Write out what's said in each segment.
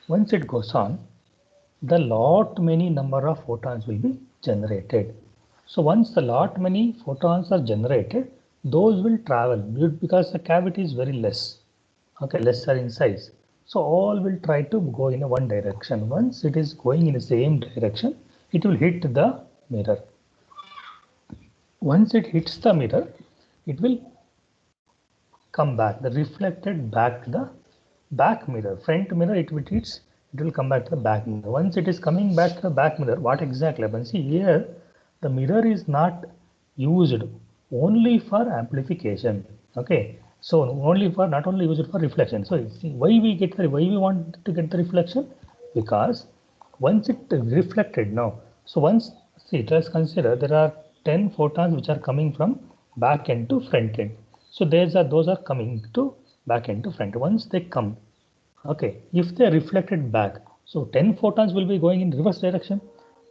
Once it goes on, the lot many number of photons will be generated. So once the lot many photons are generated, those will travel because the cavity is very less, okay, lesser in size. So all will try to go in a one direction. Once it is going in the same direction, it will hit the mirror. Once it hits the mirror, it will come back, the reflected back to the back mirror. Front mirror, it will come back to the back mirror. Once it is coming back to the back mirror, what exactly happens? See here, the mirror is not used only for amplification. Okay, so only for not only used for reflection. So see, why we want to get the reflection? Because once it reflected now, so once, see, let's consider there are 10 photons which are coming from back end to front end. So those are coming to back end to front. Once they come, okay, if they reflected back, so 10 photons will be going in reverse direction.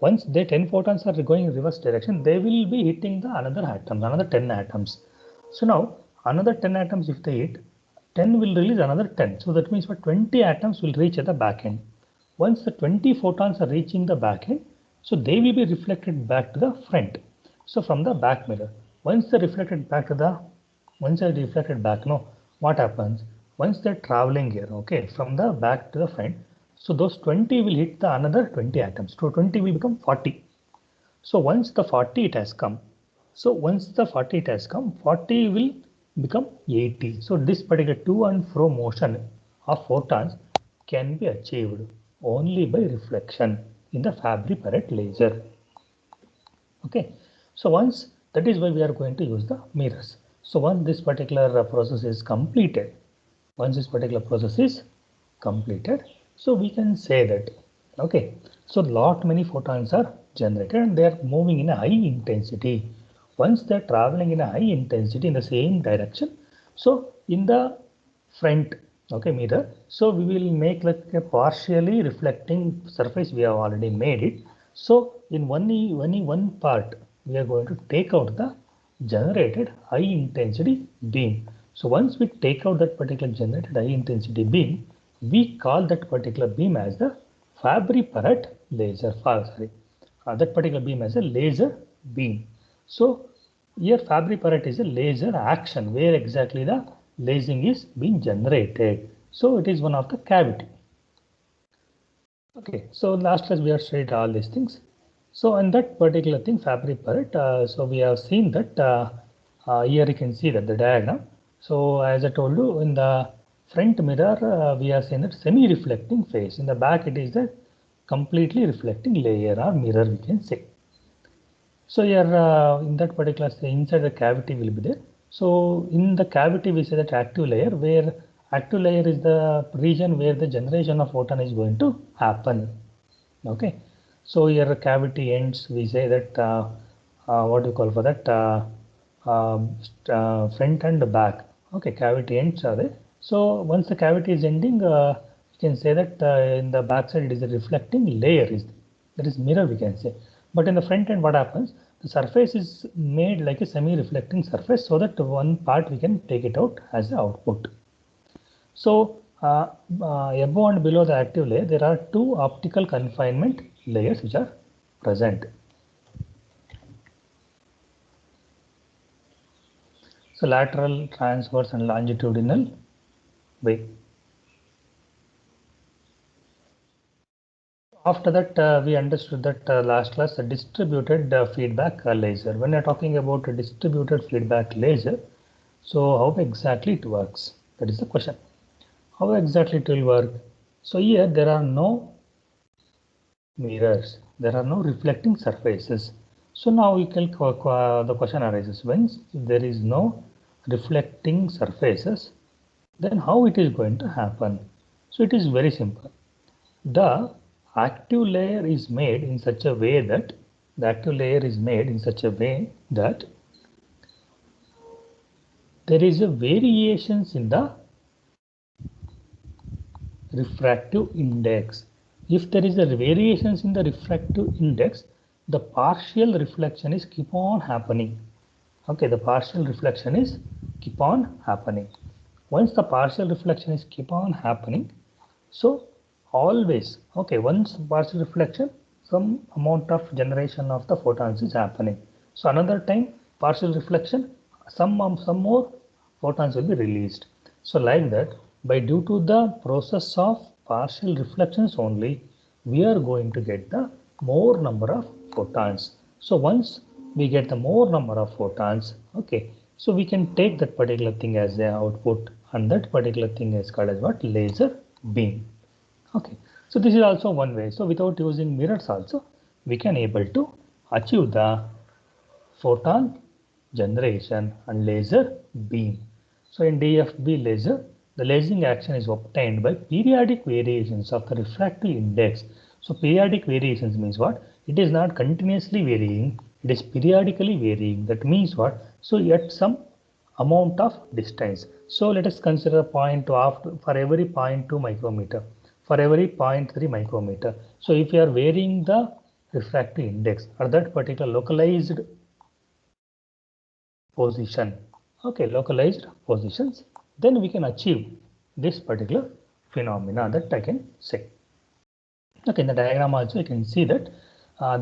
Once the 10 photons are going in reverse direction, they will be hitting the another atoms, another 10 atoms. So now another 10 atoms, if they hit, 10 will release another 10. So that means what, 20 atoms will reach at the back end. Once the 20 photons are reaching the back end, so they will be reflected back to the front. So from the back mirror, once they reflected back to the, once they reflected back, no, what happens? Once they're traveling here, okay, from the back to the front, so those 20 will hit the another 20 atoms. So 20 will become 40. So once the 40 it has come, so once the 40 it has come, 40 will become 80. So this particular to and fro motion of photons can be achieved only by reflection in the Fabry-Perret laser. Okay, so once, that is why we are going to use the mirrors. So once this particular process is completed, once this particular process is completed, so we can say that, okay, so lot many photons are generated and they are moving in a high intensity. Once they are traveling in a high intensity in the same direction, so in the front, okay, mirror, so we will make like a partially reflecting surface. We have already made it. So in one part, we are going to take out the generated high intensity beam. So once we take out that particular generated high intensity beam, we call that particular beam as the Fabry-Perret laser. That particular beam as a laser beam. So here Fabry-Perret is a laser action where exactly the lasing is being generated. So it is one of the cavity. Okay, so last class we have studied all these things. So in that particular thing, Fabry-Perret, so we have seen that here you can see that the diagram. So as I told you, in the front mirror, we have seen that semi-reflecting phase. In the back, it is the completely reflecting layer or mirror, we can say. So here in that particular, say, inside the cavity will be there. So in the cavity, we say that active layer, where active layer is the region where the generation of photon is going to happen. Okay, so here cavity ends, we say that what do you call for that, front and back. Okay, cavity ends are there. So once the cavity is ending, you can say that in the back side it is a reflecting layer, is that is mirror, we can say. But in the front end, what happens? The surface is made like a semi-reflecting surface, so that one part we can take it out as the output. So above and below the active layer, there are two optical confinement layers which are present. So lateral, transverse and longitudinal way. After that, we understood that last class, a distributed feedback laser. When we are talking about a distributed feedback laser, so how exactly it works? That is the question. How exactly it will work? So here there are no mirrors, there are no reflecting surfaces. So now we can the question arises, when there is no reflecting surfaces, then how it is going to happen? So it is very simple. The active layer is made in such a way that there is a variations in the refractive index. If there is a variations in the refractive index, the partial reflection is keep on happening. Okay, the partial reflection is keep on happening. Once the partial reflection is keep on happening, so always, okay, once partial reflection, some amount of generation of the photons is happening. So another time partial reflection, some more photons will be released. So like that, by due to the process of partial reflections only, we are going to get the more number of photons. So once we get the more number of photons, okay, so we can take that particular thing as the output, and that particular thing is called as what? Laser beam. Okay, so this is also one way. So without using mirrors also, we can able to achieve the photon generation and laser beam. So in DFB laser, the lasing action is obtained by periodic variations of the refractive index. So periodic variations means what? It is not continuously varying, it is periodically varying. That means what? So at some amount of distance. So let us consider a point for every 0.2 micrometer, for every 0.3 micrometer. So if you are varying the refractive index or that particular localized position, okay, localized positions, then we can achieve this particular phenomena, that I can say. Okay, in the diagram also you can see that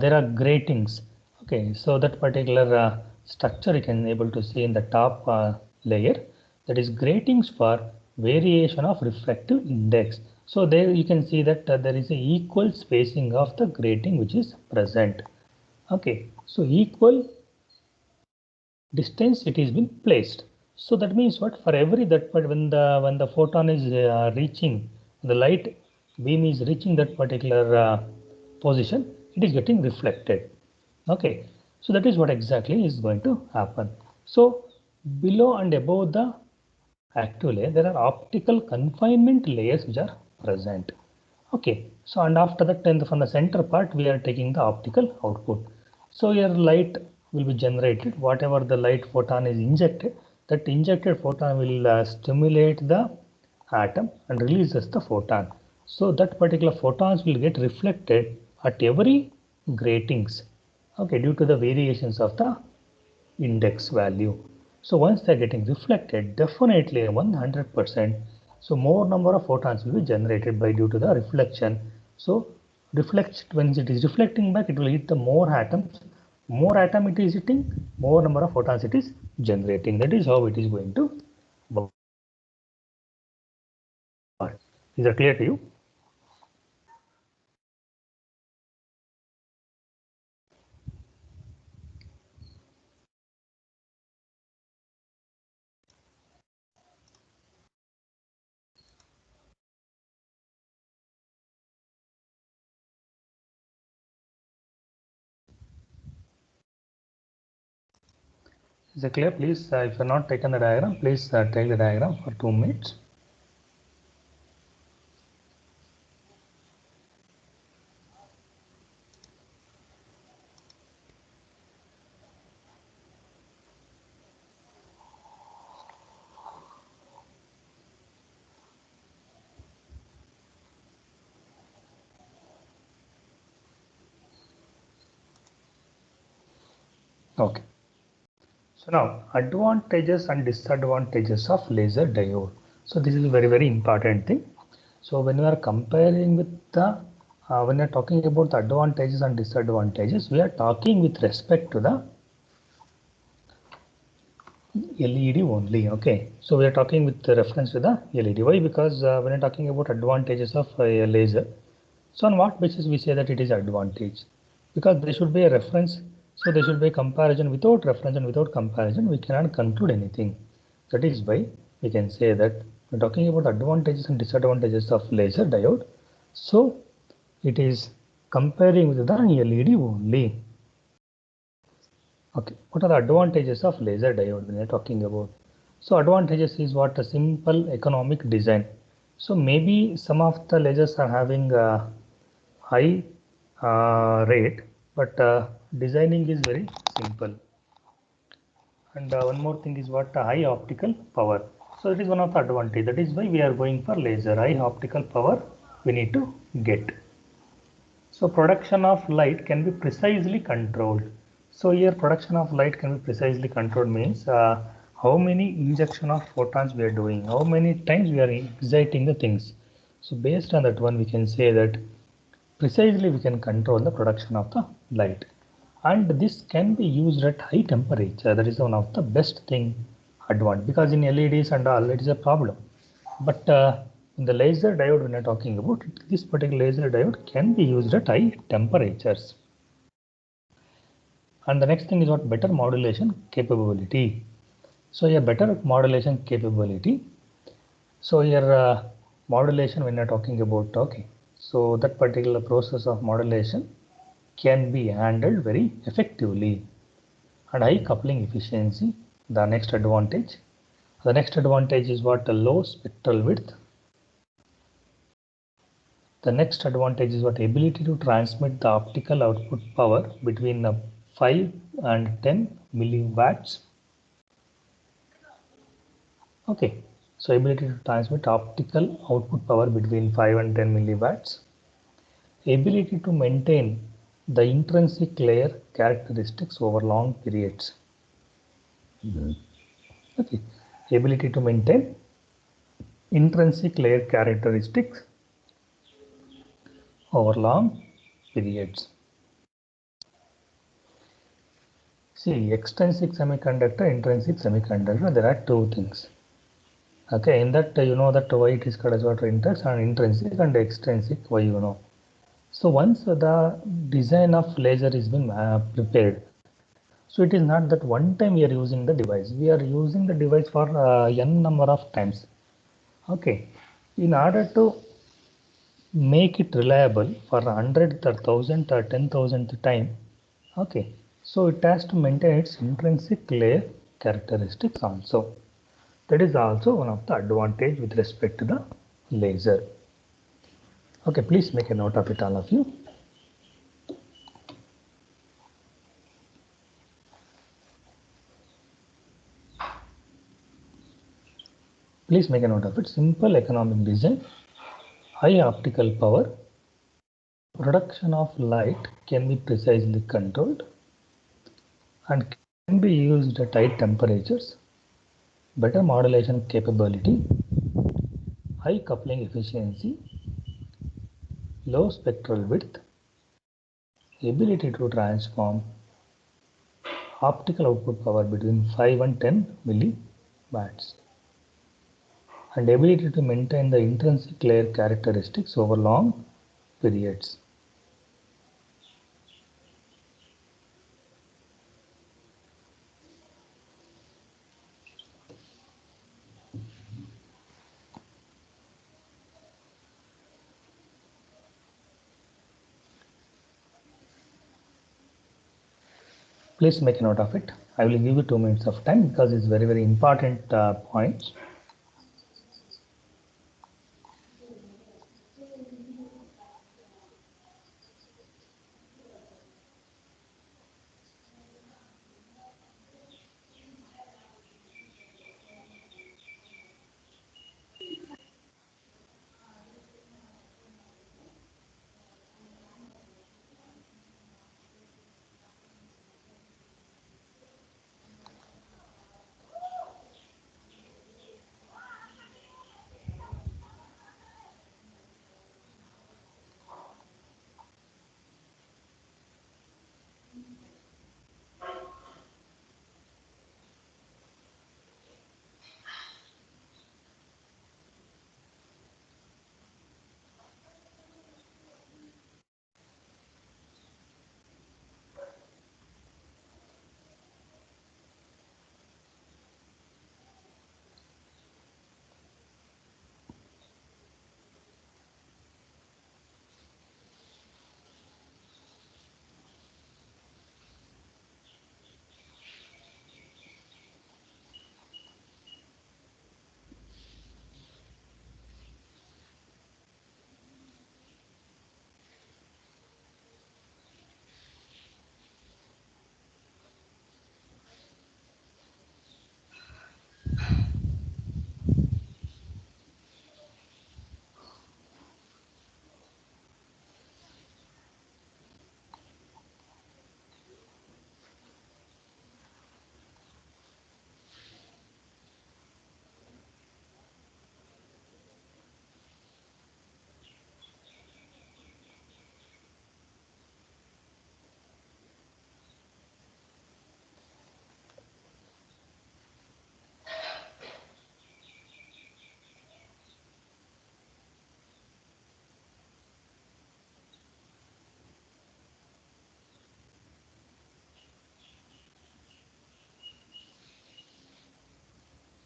there are gratings. Okay, so that particular structure you can able to see in the top layer, that is gratings for variation of refractive index. So there you can see that there is a equal spacing of the grating which is present. Okay, so equal distance it is been placed. So that means what? For every that, but when the photon is reaching, the light beam is reaching that particular position, it is getting reflected. Okay, so that is what exactly is going to happen. So below and above the active layer, there are optical confinement layers which are present. Okay, so and after that, then from the center part, we are taking the optical output. So your light will be generated. Whatever the light photon is injected, that injected photon will stimulate the atom and releases the photon. So that particular photons will get reflected at every gratings. Okay, due to the variations of the index value. So once they're getting reflected, definitely 100%. So more number of photons will be generated by due to the reflection. So reflect when it is reflecting back, it will hit the more atoms. More atom it is hitting, more number of photons it is generating. That is how it is going to work. Is that clear to you? Is it clear? Please, if you're not taken the diagram, please take the diagram for 2 minutes. Okay. So now advantages and disadvantages of laser diode. So this is a very important thing. So when we are comparing with the when we are talking about the advantages and disadvantages, we are talking with respect to the LED only. Okay, so we are talking with the reference to the LED. Why? Because when we are talking about advantages of a laser, so on what basis we say that it is advantage? Because there should be a reference, so there should be a comparison. Without reference and without comparison, we cannot conclude anything. That is why we can say that we're talking about advantages and disadvantages of laser diode. So it is comparing with the LED only. Okay, what are the advantages of laser diode when we're talking about? So advantages is what? A simple economic design. So maybe some of the lasers are having high rate, but designing is very simple. And one more thing is what? High optical power. So it is one of the advantage. That is why we are going for laser. High optical power we need to get. So production of light can be precisely controlled. So here production of light can be precisely controlled means how many injection of photons we are doing, how many times we are exciting the things. So based on that one, we can say that precisely we can control the production of the light, and this can be used at high temperature. That is one of the best thing advantage, because in LEDs and all it is a problem. But in the laser diode when we are talking about, this particular laser diode can be used at high temperatures. And the next thing is what? Better modulation capability. So a better modulation capability. So here modulation when you're talking about, okay, so that particular process of modulation can be handled very effectively. And high coupling efficiency, the next advantage. The next advantage is what? The low spectral width. The next advantage is what? Ability to transmit the optical output power between 5 and 10 milliwatts. Okay, so ability to transmit optical output power between 5 and 10 milliwatts. Ability to maintain the intrinsic layer characteristics over long periods. Okay, ability to maintain intrinsic layer characteristics over long periods. See, extrinsic semiconductor, intrinsic semiconductor, there are two things. Okay, in that you know that why it is called as what? Intrinsic and extrinsic, why you know. So once the design of laser is been prepared, so it is not that one time we are using the device. We are using the device for n number of times. Okay, in order to make it reliable for 100th or 1000th or 10,000th time, okay, so it has to maintain its intrinsic layer characteristics also. That is also one of the advantage with respect to the laser. Okay, please make a note of it, all of you. Please make a note of it. Simple economic design, high optical power, production of light can be precisely controlled and can be used at high temperatures, better modulation capability, high coupling efficiency, low spectral width, ability to transform optical output power between 5 and 10 milliwatts, and ability to maintain the intrinsic layer characteristics over long periods. Please make a note of it. I will give you 2 minutes of time because it's very important points.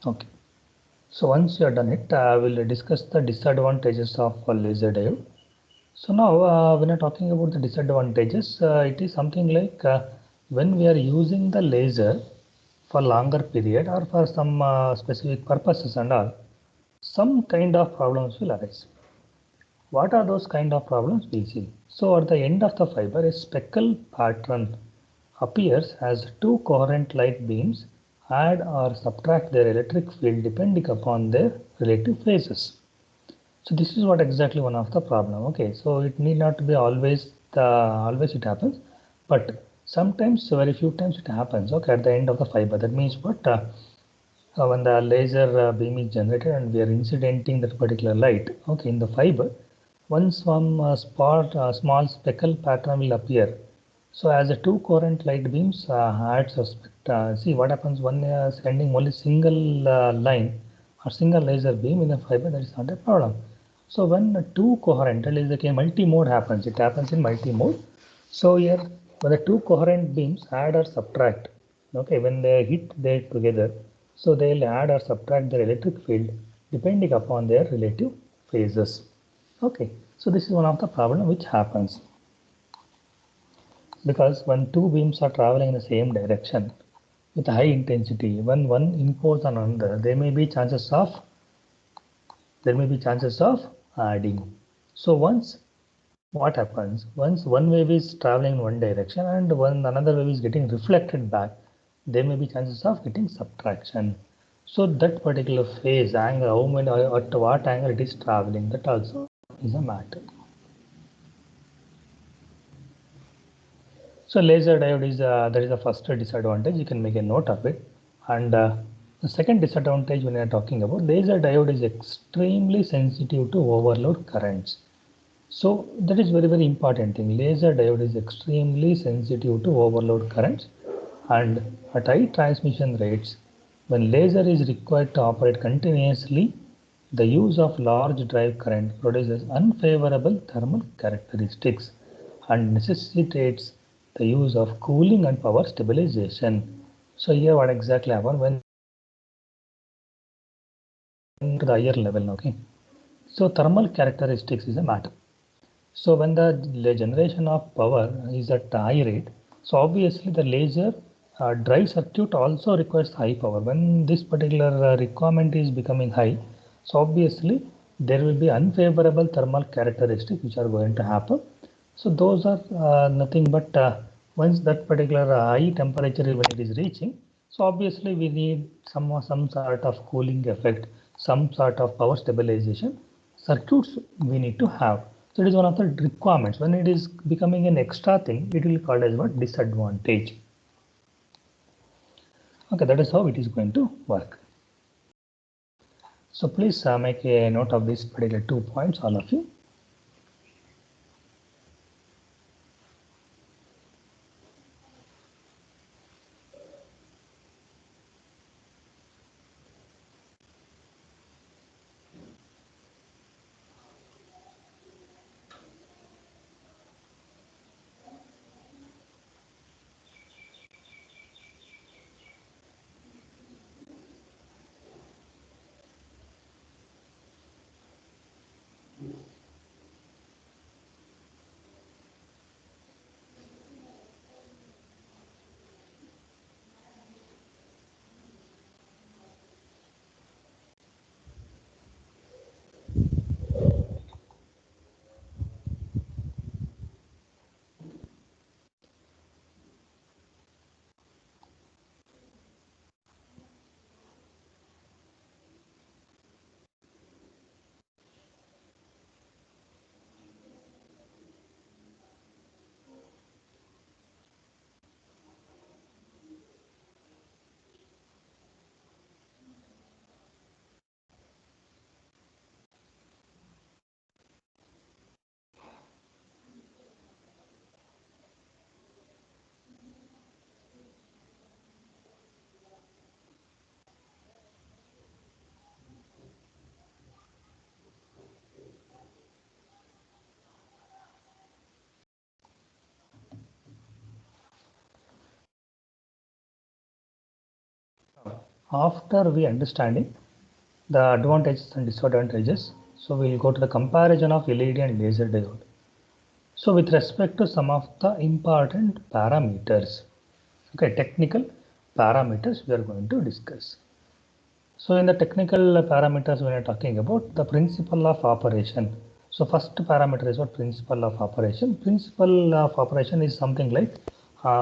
Okay. So once you are done it, I will discuss the disadvantages of a laser diode. So now when I'm talking about the disadvantages, it is something like when we are using the laser for longer period or for some specific purposes and all, some kind of problems will arise. What are those kind of problems we'll see. So at the end of the fiber, a speckle pattern appears as two coherent light beams add or subtract their electric field depending upon their relative phases. So this is what exactly one of the problem. Okay, so it need not be always it happens, but sometimes very few times it happens. Okay, at the end of the fiber, that means what when the laser beam is generated and we are incidenting that particular light. Okay, in the fiber, once some small speckle pattern will appear. So as a two coherent light beams adds a see what happens when sending only single line or single laser beam in a fiber, that is not a problem. So when two coherent, that is like a multi-mode happens, it happens in multi-mode. So here when the two coherent beams add or subtract, okay, when they hit they together, so they'll add or subtract their electric field depending upon their relative phases. Okay, so this is one of the problem which happens because when two beams are traveling in the same direction with high intensity, when one encodes on another, there may be chances of adding. So once what happens once one wave is traveling in one direction and one another wave is getting reflected back, there may be chances of getting subtraction. So that particular phase angle, how many at what angle it is traveling, that also is a matter. So laser diode is that is the first disadvantage. You can make a note of it. And the second disadvantage when we are talking about laser diode is extremely sensitive to overload currents. So that is very important thing. Laser diode is extremely sensitive to overload currents, and at high transmission rates, when laser is required to operate continuously, the use of large drive current produces unfavorable thermal characteristics and necessitates the use of cooling and power stabilization. So here what exactly happens when to the higher level, okay? So thermal characteristics is a matter. So when the generation of power is at a high rate, so obviously the laser drive circuit also requires high power. When this particular requirement is becoming high, so obviously there will be unfavorable thermal characteristics which are going to happen. So those are nothing but once that particular high temperature when it is reaching, so obviously we need some sort of cooling effect, some sort of power stabilization circuits we need to have. So it is one of the requirements. When it is becoming an extra thing, it will called as what disadvantage. Okay, that is how it is going to work. So please make a note of these particular 2 points, all of you. After we understanding the advantages and disadvantages, so we'll go to the comparison of LED and laser diode. So with respect to some of the important parameters, okay, technical parameters we are going to discuss. So in the technical parameters, when we are talking about the principle of operation. So first parameter is what? Principle of operation. Principle of operation is something like,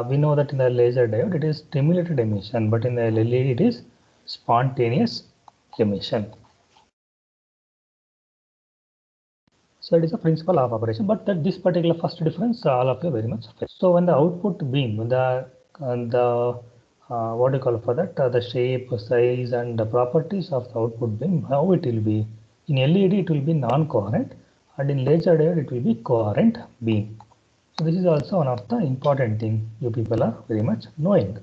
we know that in the laser diode it is stimulated emission, but in the LED it is spontaneous emission. So it is a principle of operation, but that this particular first difference all of you very much. So when the output beam, what do you call for that? The shape, size, and the properties of the output beam, how it will be. In LED it will be non-coherent, and in laser diode it will be coherent beam. So this is also one of the important thing you people are very much knowing.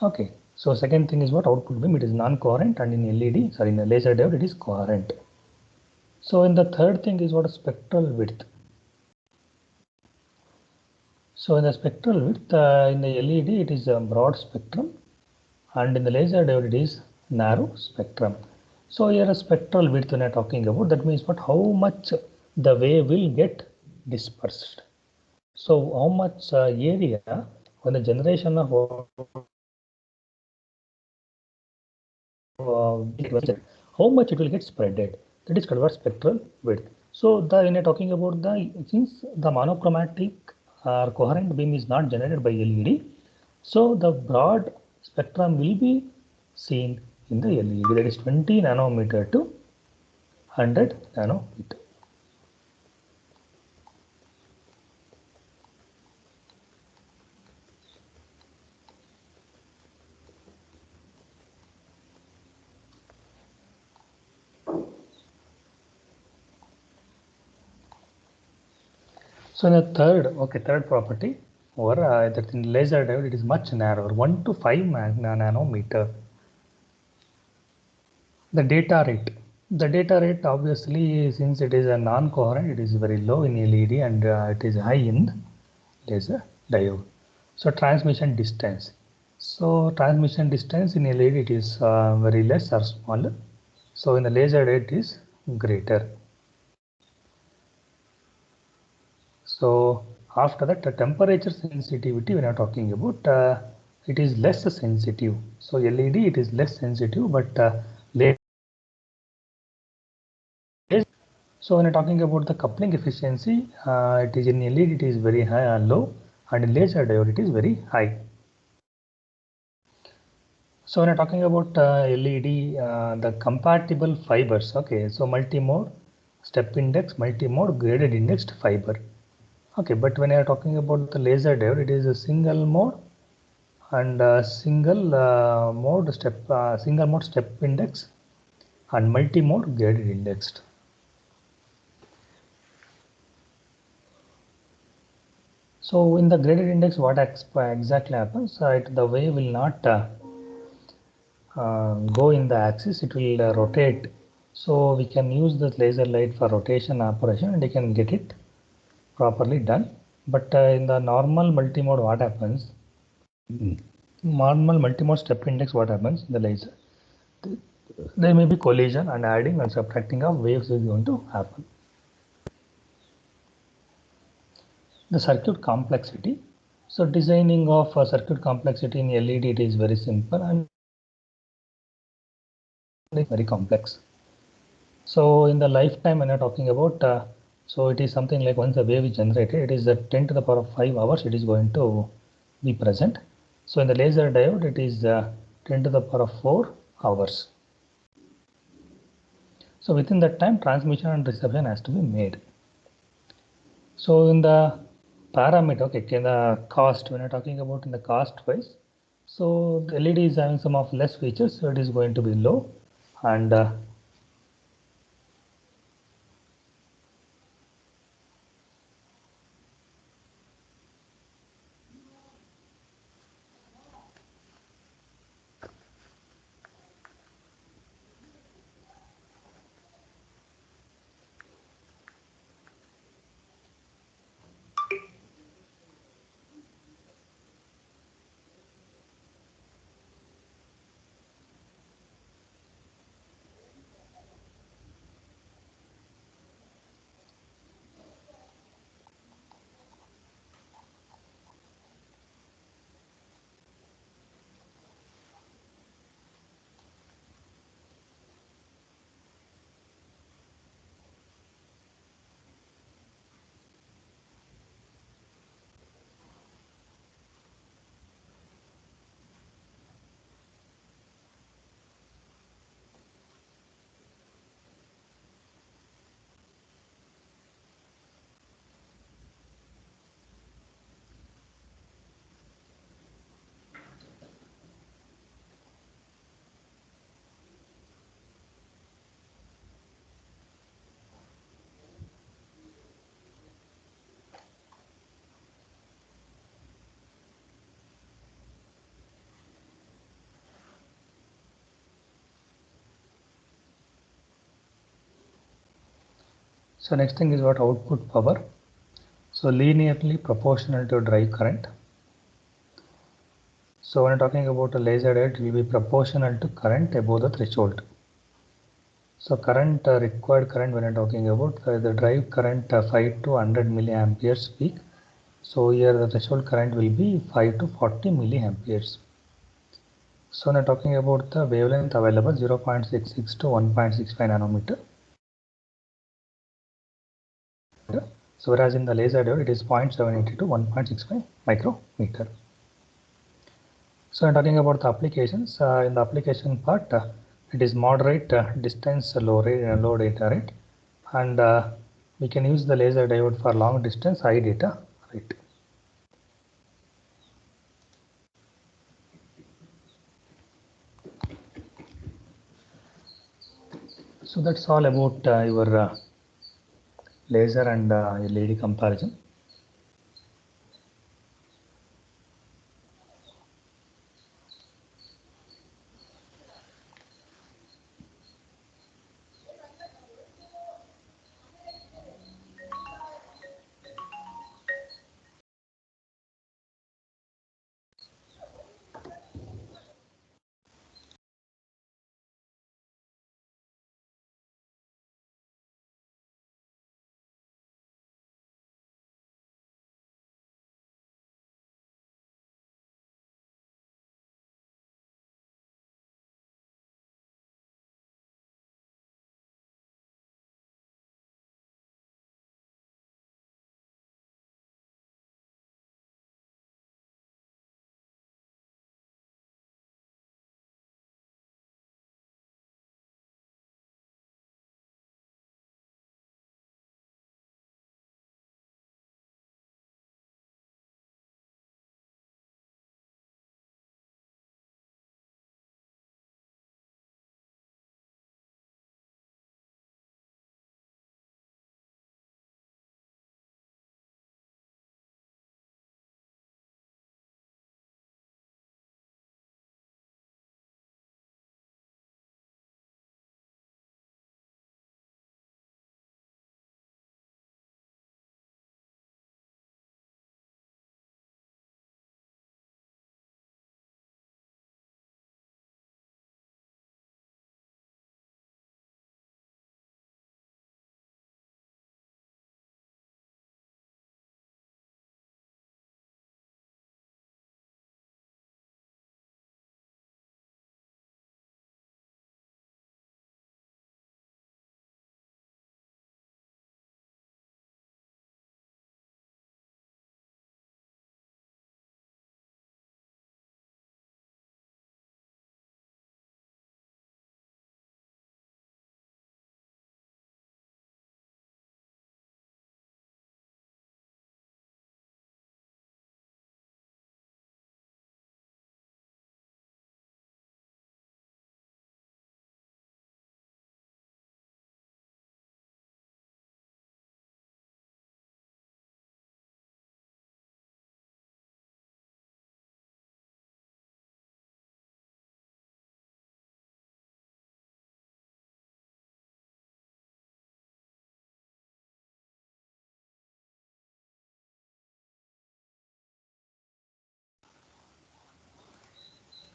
Okay. So second thing is what? Output beam, it is non-coherent, and in LED, sorry, in the laser diode it is coherent. So in the third thing is what? Spectral width. So in the spectral width, in the LED it is a broad spectrum, and in the laser diode it is narrow spectrum. So here a spectral width when I am talking about, that means what? How much the wave will get dispersed. So how much area when the generation of how much it will get spreaded. That is called spectral width. So when you're talking about since the monochromatic or coherent beam is not generated by LED, so the broad spectrum will be seen in the LED, that is 20 nanometer to 100 nanometer. So in the third property, or that in laser diode it is much narrower, 1 to 5 nanometer. The data rate obviously, since it is a non-coherent, it is very low in LED, and it is high in laser diode. So transmission distance. So transmission distance in LED it is very less or smaller. So in the laser diode it is greater. So after that, the temperature sensitivity when you are talking about, it is less sensitive. So LED it is less sensitive, but so when you're talking about the coupling efficiency, it is in LED it is very high and low, and in laser diode it is very high. So when you're talking about LED, the compatible fibers, okay, so multi-mode, step index, multi-mode, graded indexed fiber. Okay, but when you're talking about the laser diode, it is a single mode and single mode step index and multi-mode graded indexed. So in the graded index, what exactly happens? The wave will not go in the axis, it will rotate. So we can use the laser light for rotation operation, and you can get it properly done. But in the normal multimode, what happens? Normal multimode step index, what happens in the laser? There may be collision, and adding and subtracting of waves is going to happen. The circuit complexity. So designing of circuit complexity in LED, it is very simple and very complex. So in the lifetime when you're talking about, so it is something like once the wave is generated, it is at 10 to the power of 5 hours it is going to be present. So in the laser diode it is 10 to the power of 4 hours. So within that time transmission and reception has to be made. So in the parameter, okay, in the cost, when you're talking about in the cost wise, so the LED is having some of less features, so it is going to be low, and So next thing is what output power. So linearly proportional to drive current. So when talking about a laser diode, it will be proportional to current above the threshold. So current required current when I'm talking about the drive current 5 to 100 milliamperes peak. So here the threshold current will be 5 to 40 milliamperes. So now talking about the wavelength available 0.66 to 1.65 nanometer. So whereas in the laser diode it is 0.780 to 1.65 micrometer. So I'm talking about the applications. In the application part, it is moderate distance low data rate, and we can use the laser diode for long distance high data rate. So that's all about your laser and LED comparison.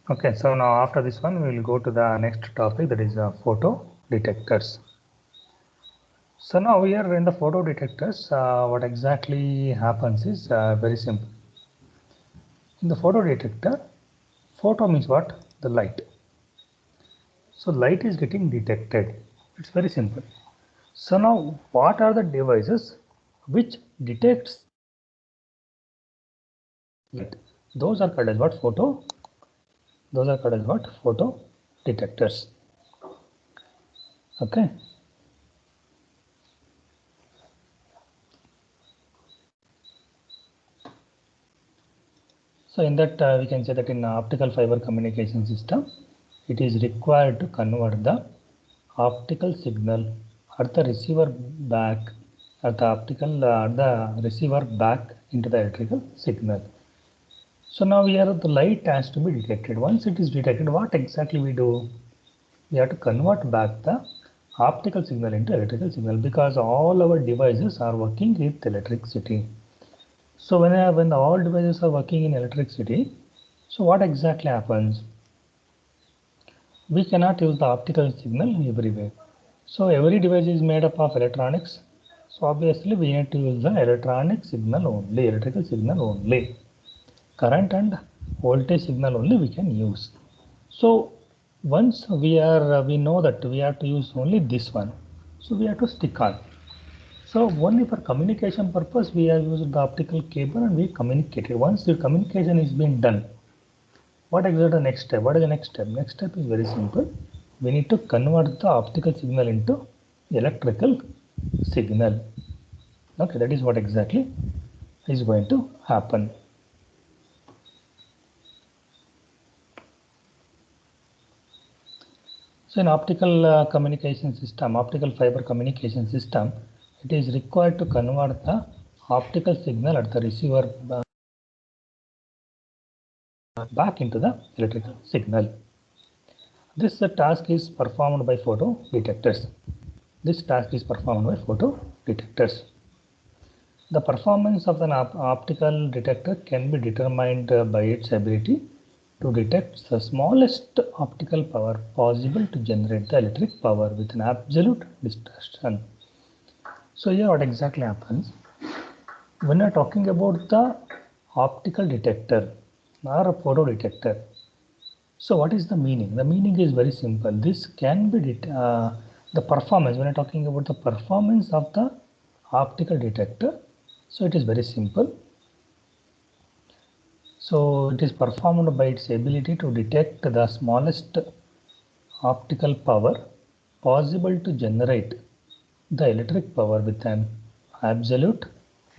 Okay, so now after this one, we will go to the next topic, that is photo detectors. So now here in the photo detectors, what exactly happens is very simple. In the photo detector, photo means what? The light. So light is getting detected. It's very simple. So now what are the devices which detects light? Those are called as what? Photo. Those are called as what? Photo detectors. Okay. So in that we can say that in optical fiber communication system, it is required to convert the optical signal at the receiver back at the optical the receiver back into the electrical signal. So now here the light has to be detected. Once it is detected, what exactly we do? We have to convert back the optical signal into electrical signal, because all our devices are working with electricity. So when all devices are working in electricity, so what exactly happens? We cannot use the optical signal everywhere. So every device is made up of electronics. So obviously we need to use the electronic signal only, electrical signal only. Current and voltage signal only we can use. So once we know that we have to use only this one, so we have to stick on. So only for communication purpose we have used the optical cable and we communicated. Once the communication is being done, what exactly the next step? What is the next step? Next step is very simple. We need to convert the optical signal into electrical signal. Okay, that is what exactly is going to happen. So in optical communication system, optical fiber communication system, it is required to convert the optical signal at the receiver back into the electrical signal. This task is performed by photo detectors. This task is performed by photo detectors. The performance of an optical detector can be determined by its ability to detect the smallest optical power possible to generate the electric power with an absolute distortion. So here what exactly happens? When we are talking about the optical detector or a photo detector, so what is the meaning? The meaning is very simple. This can be the performance. When I'm talking about the performance of the optical detector, so it is very simple. So it is performed by its ability to detect the smallest optical power possible to generate the electric power with an absolute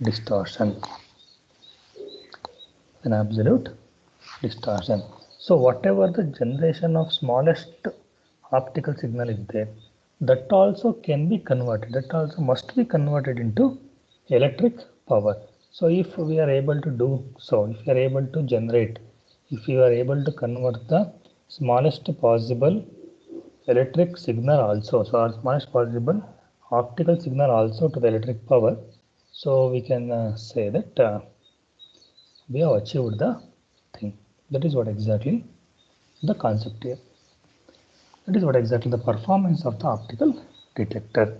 distortion. An absolute distortion. So whatever the generation of smallest optical signal is there, that also can be converted, that also must be converted into electric power. So if we are able to do so, if we are able to generate, if you are able to convert the smallest possible electric signal also, so our smallest possible optical signal also to the electric power, so we can say that we have achieved the thing. That is what exactly the concept here. That is what exactly the performance of the optical detector.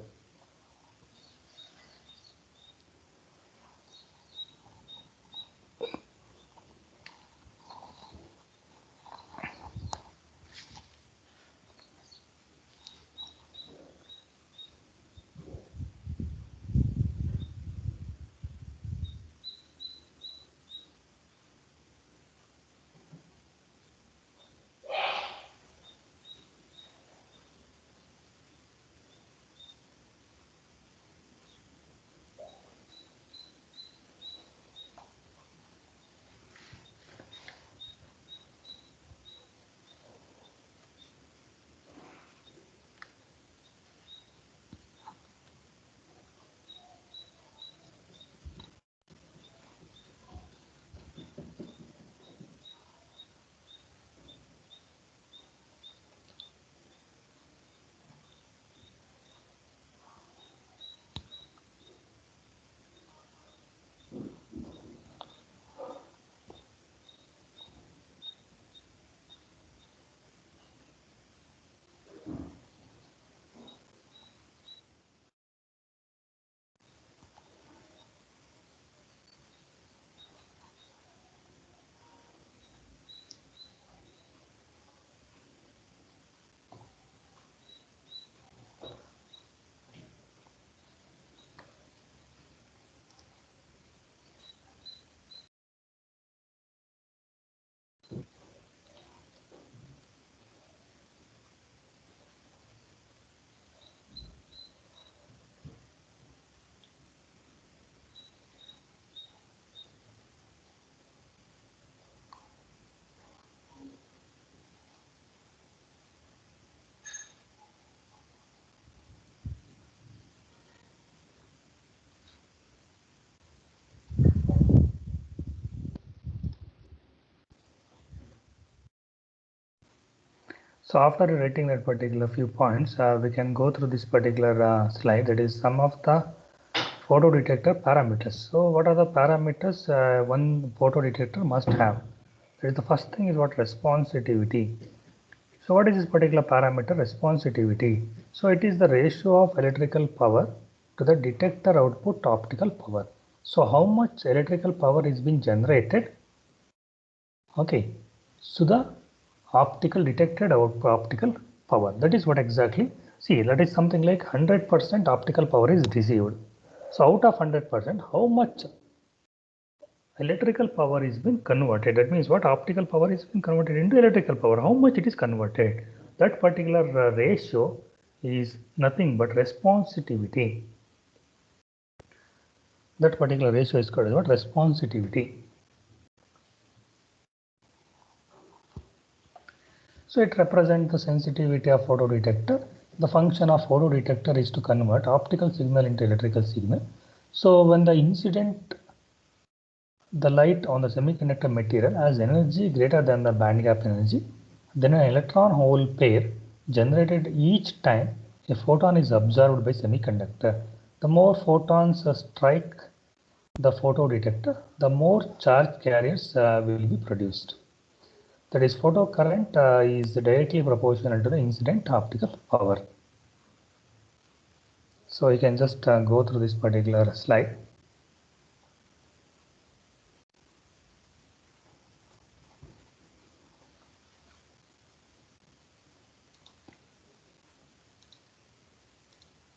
So after writing that particular few points, we can go through this particular slide, that is some of the photodetector parameters. So what are the parameters one photodetector must have? That is, the first thing is what responsivity. So what is this particular parameter, responsivity? So it is the ratio of electrical power to the detector output optical power. So how much electrical power is being generated, okay, so the optical detected optical power. That is what exactly, see, that is something like 100% optical power is received. So out of 100%, how much electrical power is being converted? That means what optical power is being converted into electrical power. How much it is converted? That particular ratio is nothing but responsivity. That particular ratio is called what? Responsivity. So it represents the sensitivity of photodetector. The function of photodetector is to convert optical signal into electrical signal. So when the light on the semiconductor material has energy greater than the band gap energy, then an electron hole pair generated each time a photon is observed by semiconductor. The more photons strike the photodetector, the more charge carriers will be produced. That is, photocurrent is directly proportional to the incident optical power. So you can just go through this particular slide.